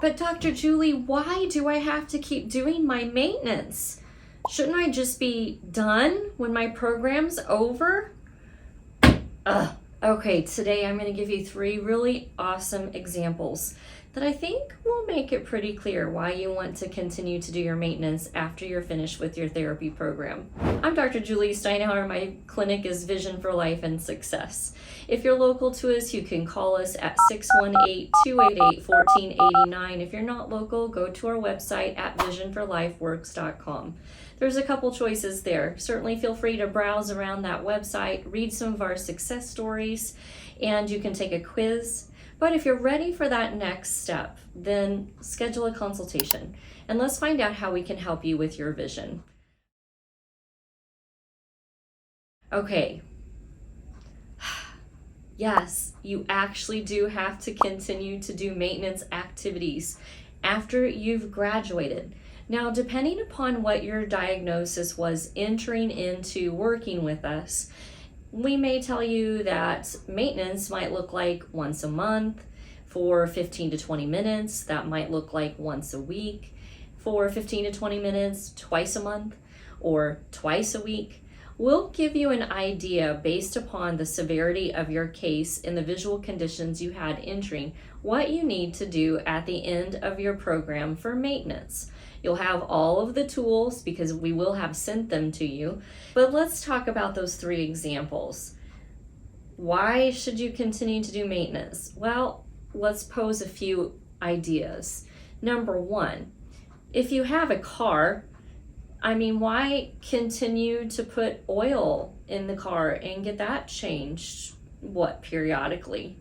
But Dr. Julie, why do I have to keep doing my maintenance? Shouldn't I just be done when my program's over? Okay, today I'm going to give you 3 really awesome examples that I think will make it pretty clear why you want to continue to do your maintenance after you're finished with your therapy program. I'm Dr. Julie Steinhauer. My clinic is Vision for Life and Success. If you're local to us, you can call us at 618-288-1489. If you're not local, go to our website at visionforlifeworks.com. There's a couple choices there. Certainly feel free to browse around that website, read some of our success stories, and you can take a quiz. But if you're ready for that next step, then schedule a consultation and let's find out how we can help you with your vision. Okay. Yes, you actually do have to continue to do maintenance activities after you've graduated. Now, depending upon what your diagnosis was entering into working with us, we may tell you that maintenance might look like once a month for 15 to 20 minutes. That might look like once a week for 15 to 20 minutes, twice a month, or twice a week. We'll give you an idea based upon the severity of your case and the visual conditions you had entering, what you need to do at the end of your program for maintenance. You'll have all of the tools because we will have sent them to you. But let's talk about those 3 examples. Why should you continue to do maintenance? Well, let's pose a few ideas. Number 1, if you have a car, why continue to put oil in the car and get that changed, periodically?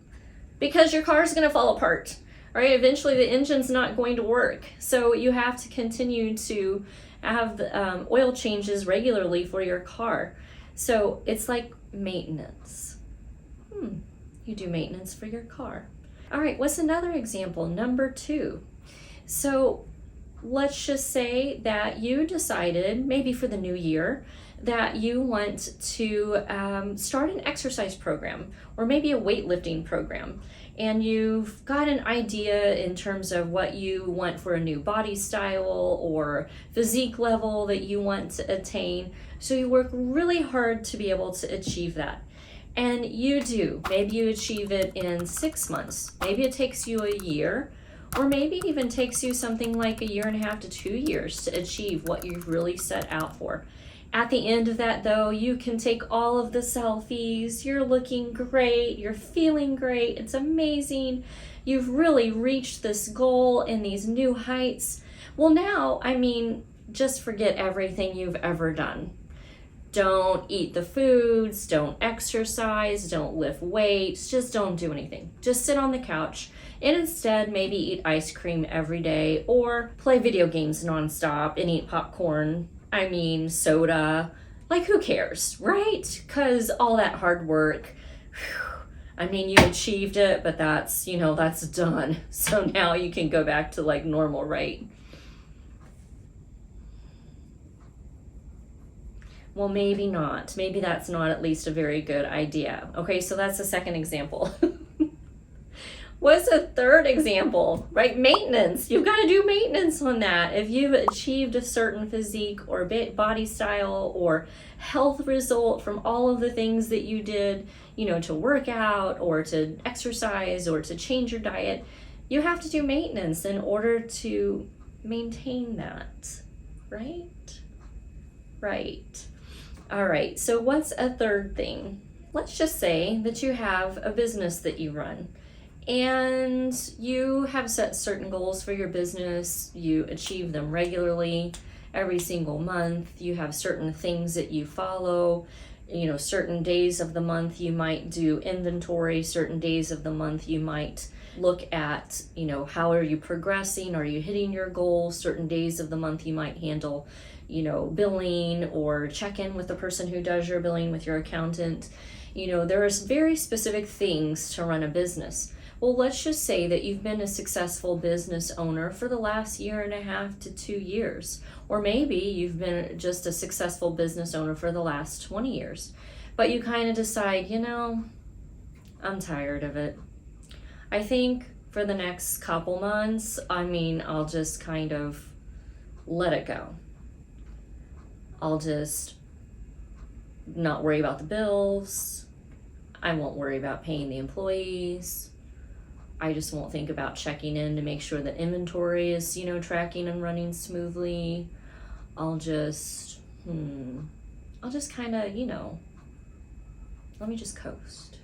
Because your car is going to fall apart. Right? Eventually the engine's not going to work. So you have to continue to have the oil changes regularly for your car. So it's like maintenance. You do maintenance for your car. All right, what's another example? Number 2. So let's just say that you decided, maybe for the new year, that you want to start an exercise program or maybe a weightlifting program. And you've got an idea in terms of what you want for a new body style or physique level that you want to attain. So you work really hard to be able to achieve that. And you do. Maybe you achieve it in 6 months. Maybe it takes you a year, or maybe it even takes you something like 1.5 to 2 years to achieve what you've really set out for. At the end of that, though, you can take all of the selfies. You're looking great. You're feeling great. It's amazing. You've really reached this goal and these new heights. Well, now, just forget everything you've ever done. Don't eat the foods. Don't exercise. Don't lift weights. Just don't do anything. Just sit on the couch and instead maybe eat ice cream every day or play video games nonstop and eat popcorn. Soda, who cares, right? Because all that hard work, you achieved it, but that's done. So now you can go back to normal, right? Well, maybe not. Maybe that's not at least a very good idea. Okay, so that's the second example. What's a third example, right? Maintenance. You've got to do maintenance on that. If you've achieved a certain physique or body style or health result from all of the things that you did, to work out or to exercise or to change your diet, you have to do maintenance in order to maintain that, right? Right. All right, so what's a third thing? Let's just say that you have a business that you run. And you have set certain goals for your business. You achieve them regularly every single month. You have certain things that you follow. Certain days of the month you might do inventory. Certain days of the month you might look at, how are you progressing? Are you hitting your goals? Certain days of the month you might handle, billing or check in with the person who does your billing with your accountant. There are very specific things to run a business. Well, let's just say that you've been a successful business owner for the last 1.5 to 2 years, or maybe you've been just a successful business owner for the last 20 years, but you kind of decide, I'm tired of it. I think for the next couple months, I mean, I'll just kind of let it go. I'll just not worry about the bills. I won't worry about paying the employees. I just won't think about checking in to make sure that inventory is, you know, tracking and running smoothly. I'll just kind of, you know, let me just coast.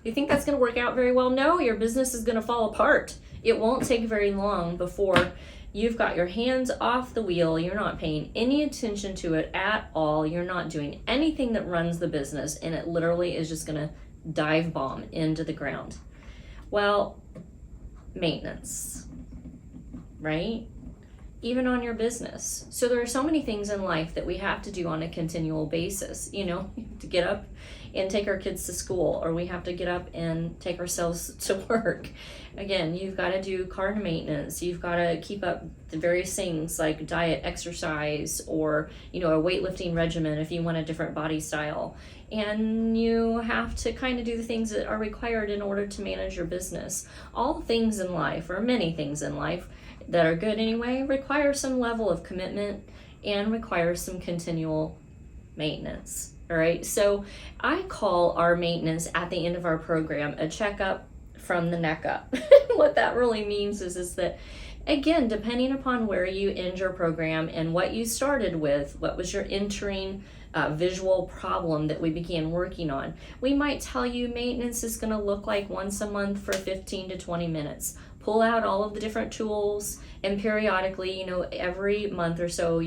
You think that's going to work out very well? No, your business is going to fall apart. It won't take very long before you've got your hands off the wheel. You're not paying any attention to it at all. You're not doing anything that runs the business, and it literally is just going to dive bomb into the ground. Well, maintenance, right? Even on your business. So there are so many things in life that we have to do on a continual basis. You know, to get up and take our kids to school, or we have to get up and take ourselves to work. Again, you've got to do car maintenance. You've got to keep up the various things like diet, exercise, or, you know, a weightlifting regimen if you want a different body style. And you have to kind of do the things that are required in order to manage your business. All things in life, or many things in life that are good anyway, require some level of commitment and require some continual maintenance. All right, so I call our maintenance at the end of our program a checkup from the neck up. What that really means is that, again, depending upon where you end your program and what you started with, what was your entering visual problem that we began working on, we might tell you maintenance is going to look like once a month for 15 to 20 minutes. Pull out all of the different tools, and periodically, you know, every month or so,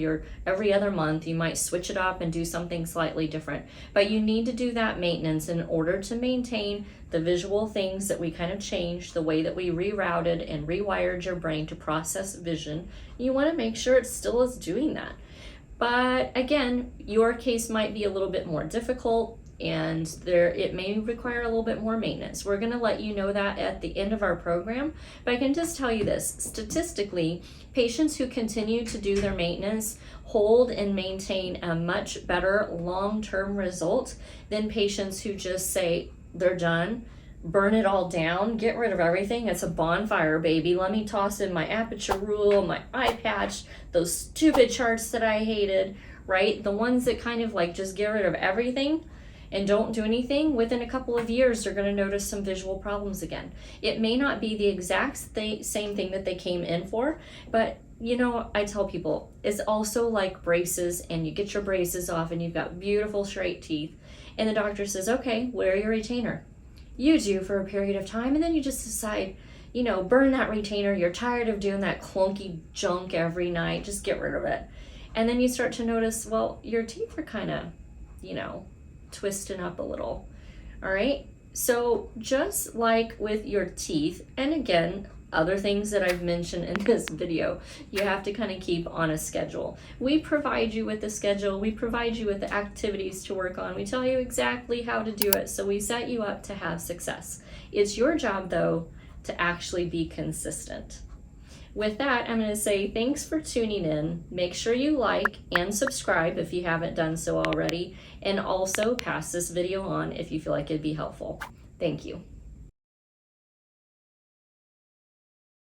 every other month, you might switch it up and do something slightly different. But you need to do that maintenance in order to maintain the visual things that we kind of changed, the way that we rerouted and rewired your brain to process vision. You want to make sure it still is doing that. But again, your case might be a little bit more difficult, and it may require a little bit more maintenance. We're going to let you know that at the end of our program, but I can just tell you this: statistically, patients who continue to do their maintenance hold and maintain a much better long-term result than patients who just say they're done, burn it all down, get rid of everything. It's a bonfire, baby. Let me toss in my aperture rule, my eye patch, those stupid charts that I hated, right? The ones that kind of like just get rid of everything and don't do anything. Within a couple of years, they're going to notice some visual problems again. It may not be the exact same thing that they came in for, but you know, I tell people, it's also like braces, and you get your braces off and you've got beautiful straight teeth, and the doctor says, okay, wear your retainer. You do for a period of time, and then you just decide, you know, burn that retainer. You're tired of doing that clunky junk every night. Just get rid of it. And then you start to notice, well, your teeth are kind of, you know, twisting up a little. All right, so just like with your teeth, and again, other things that I've mentioned in this video, you have to kind of keep on a schedule. We provide you with the schedule, we provide you with the activities to work on, we tell you exactly how to do it, so we set you up to have success. It's your job though to actually be consistent. With that, I'm going to say thanks for tuning in. Make sure you like and subscribe if you haven't done so already, and also pass this video on if you feel like it'd be helpful. Thank you.